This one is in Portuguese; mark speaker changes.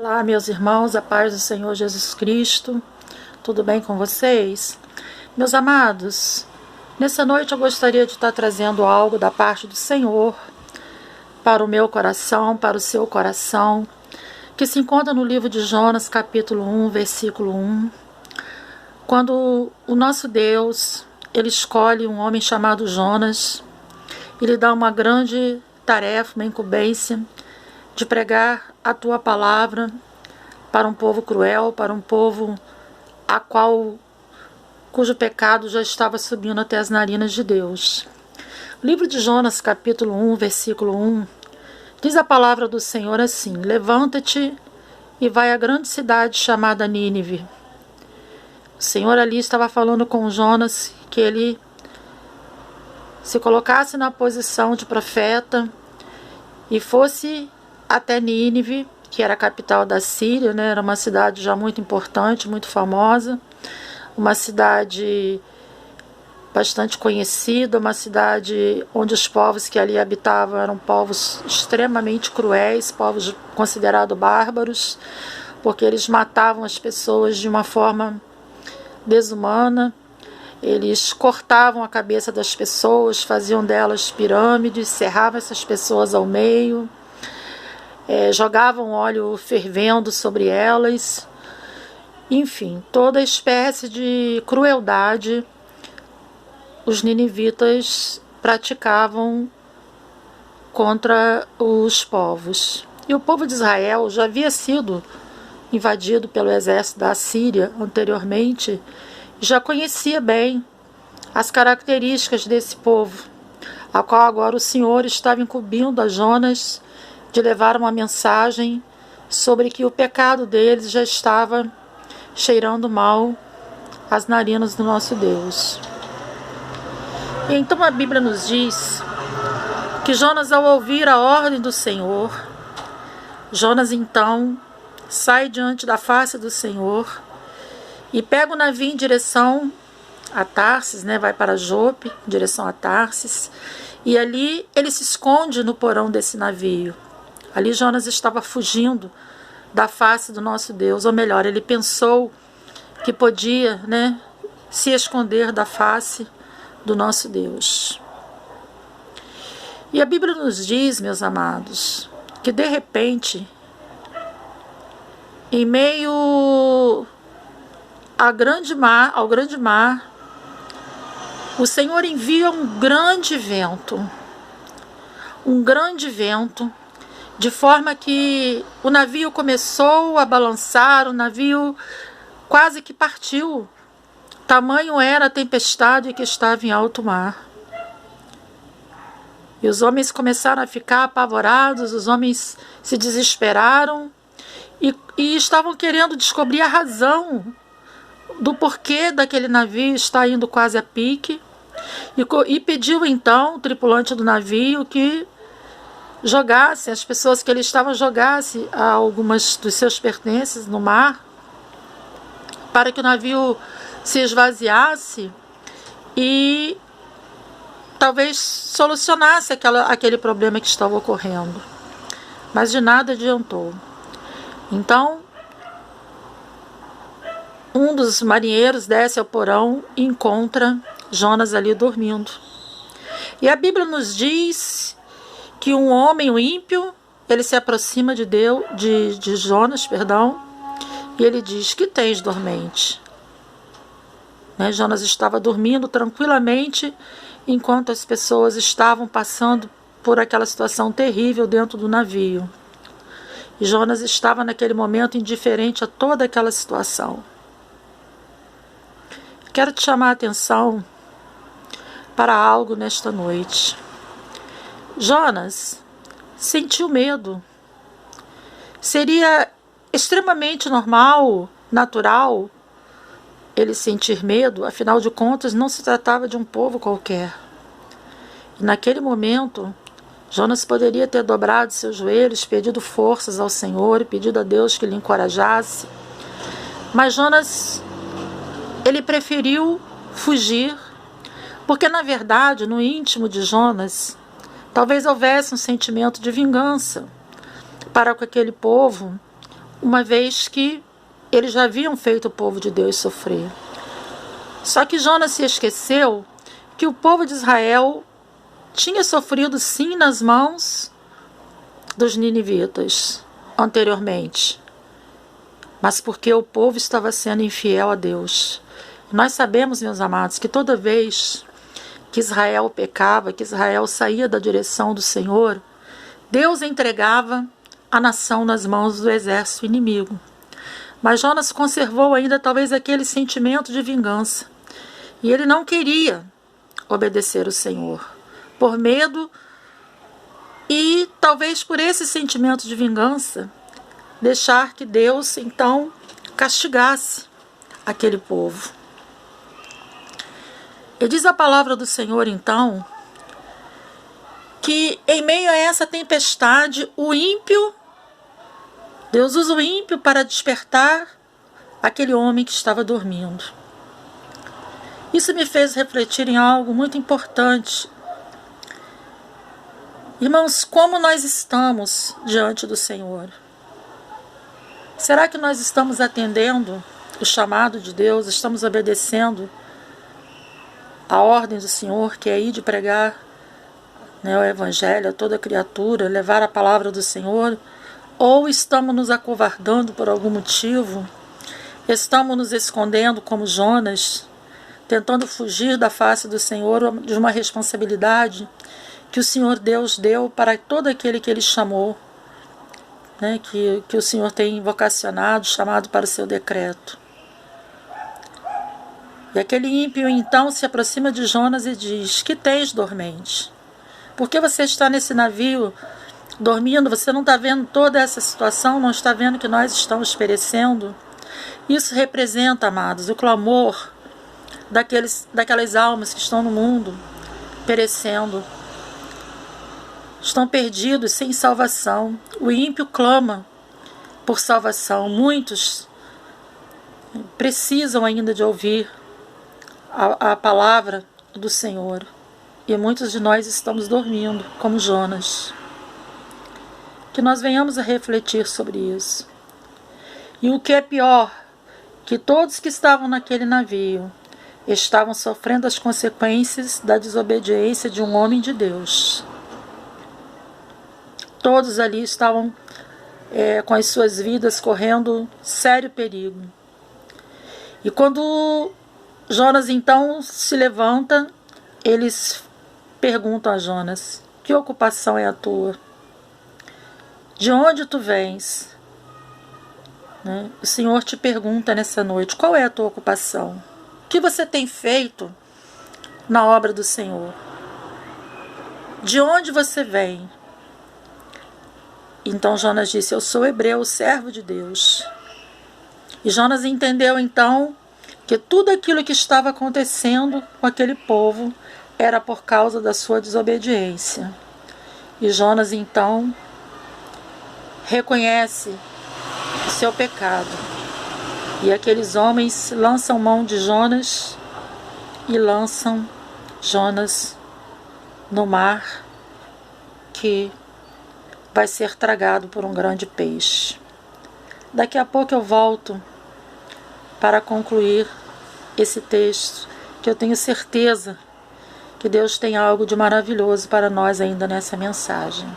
Speaker 1: Olá, meus irmãos, a paz do Senhor Jesus Cristo, tudo bem com vocês? Meus amados, nessa noite eu gostaria de estar trazendo algo da parte do Senhor para o meu coração, para o seu coração, que se encontra no livro de Jonas, capítulo 1, versículo 1, quando o nosso Deus, ele escolhe um homem chamado Jonas e lhe dá uma grande tarefa, uma incumbência, de pregar a tua palavra para um povo cruel, para um povo cujo pecado já estava subindo até as narinas de Deus. O livro de Jonas, capítulo 1, versículo 1, diz a palavra do Senhor assim: levanta-te e vai à grande cidade chamada Nínive. O Senhor ali estava falando com Jonas que ele se colocasse na posição de profeta e fosse até Nínive, que era a capital da Síria, né? Era uma cidade já muito importante, muito famosa, uma cidade bastante conhecida, uma cidade onde os povos que ali habitavam eram povos extremamente cruéis, povos considerados bárbaros, porque eles matavam as pessoas de uma forma desumana. Eles cortavam a cabeça das pessoas, faziam delas pirâmides, serravam essas pessoas ao meio, jogavam óleo fervendo sobre elas. Enfim, toda espécie de crueldade os ninivitas praticavam contra os povos. E o povo de Israel já havia sido invadido pelo exército da Síria anteriormente, já conhecia bem as características desse povo, a qual agora o Senhor estava incumbindo a Jonas de levar uma mensagem sobre que o pecado deles já estava cheirando mal às narinas do nosso Deus. E então a Bíblia nos diz que Jonas, ao ouvir a ordem do Senhor, Jonas então sai diante da face do Senhor e pega o navio em direção a Tarsis, vai para Jope, em direção a Tarsis, e ali ele se esconde no porão desse navio. Ali Jonas estava fugindo da face do nosso Deus, ou melhor, ele pensou que podia, se esconder da face do nosso Deus. E a Bíblia nos diz, meus amados, que de repente, em meio ao grande mar, o Senhor envia um grande vento, de forma que o navio começou a balançar, o navio quase que partiu. Tamanho era a tempestade que estava em alto mar. E os homens começaram a ficar apavorados, os homens se desesperaram e estavam querendo descobrir a razão do porquê daquele navio estar indo quase a pique. E pediu então o tripulante do navio que jogasse, as pessoas que ele estava jogasse algumas dos seus pertences no mar, para que o navio se esvaziasse e talvez solucionasse aquele problema que estava ocorrendo. Mas de nada adiantou. Então, um dos marinheiros desce ao porão e encontra Jonas ali dormindo. E a Bíblia nos diz que um homem, um ímpio, ele se aproxima de Jonas, e ele diz: que tens, dormente? Jonas estava dormindo tranquilamente enquanto as pessoas estavam passando por aquela situação terrível dentro do navio. E Jonas estava naquele momento indiferente a toda aquela situação. Quero te chamar a atenção para algo nesta noite. Jonas sentiu medo. Seria extremamente normal, natural, ele sentir medo, afinal de contas não se tratava de um povo qualquer. E naquele momento, Jonas poderia ter dobrado seus joelhos, pedido forças ao Senhor e pedido a Deus que lhe encorajasse. Mas Jonas, ele preferiu fugir, porque na verdade, no íntimo de Jonas, talvez houvesse um sentimento de vingança para com aquele povo, uma vez que eles já haviam feito o povo de Deus sofrer. Só que Jonas se esqueceu que o povo de Israel tinha sofrido sim nas mãos dos ninivitas anteriormente, mas porque o povo estava sendo infiel a Deus. Nós sabemos, meus amados, que toda vez que Israel pecava, que Israel saía da direção do Senhor, Deus entregava a nação nas mãos do exército inimigo. Mas Jonas conservou ainda talvez aquele sentimento de vingança. E ele não queria obedecer o Senhor, por medo e talvez por esse sentimento de vingança, deixar que Deus então castigasse aquele povo. E diz a palavra do Senhor então, que em meio a essa tempestade, o ímpio, Deus usa o ímpio para despertar aquele homem que estava dormindo. Isso me fez refletir em algo muito importante. Irmãos, como nós estamos diante do Senhor? Será que nós estamos atendendo o chamado de Deus? Estamos obedecendo a ordem do Senhor, que é ir de pregar, o Evangelho a toda criatura, levar a palavra do Senhor? Ou estamos nos acovardando por algum motivo? Estamos nos escondendo como Jonas, tentando fugir da face do Senhor, de uma responsabilidade que o Senhor Deus deu para todo aquele que Ele chamou, que o Senhor tem vocacionado, chamado para o seu decreto. E aquele ímpio então se aproxima de Jonas e diz: que tens, dormente? Por que você está nesse navio dormindo? Você não está vendo toda essa situação? Não está vendo que nós estamos perecendo? Isso representa, amados, o clamor daquelas almas que estão no mundo perecendo, estão perdidos, sem salvação. O ímpio clama por salvação. Muitos precisam ainda de ouvir a palavra do Senhor, e muitos de nós estamos dormindo como Jonas. Que nós venhamos a refletir sobre isso. E o que é pior, que todos que estavam naquele navio estavam sofrendo as consequências da desobediência de um homem de Deus. Todos ali estavam com as suas vidas correndo sério perigo. E quando Jonas então se levanta, eles perguntam a Jonas: que ocupação é a tua? De onde tu vens? O Senhor te pergunta nessa noite: qual é a tua ocupação? O que você tem feito na obra do Senhor? De onde você vem? Então Jonas disse: eu sou hebreu, servo de Deus. E Jonas entendeu então que tudo aquilo que estava acontecendo com aquele povo era por causa da sua desobediência. E Jonas então reconhece o seu pecado. E aqueles homens lançam mão de Jonas e lançam Jonas no mar, que vai ser tragado por um grande peixe. Daqui a pouco eu volto para concluir esse texto, que eu tenho certeza que Deus tem algo de maravilhoso para nós ainda nessa mensagem.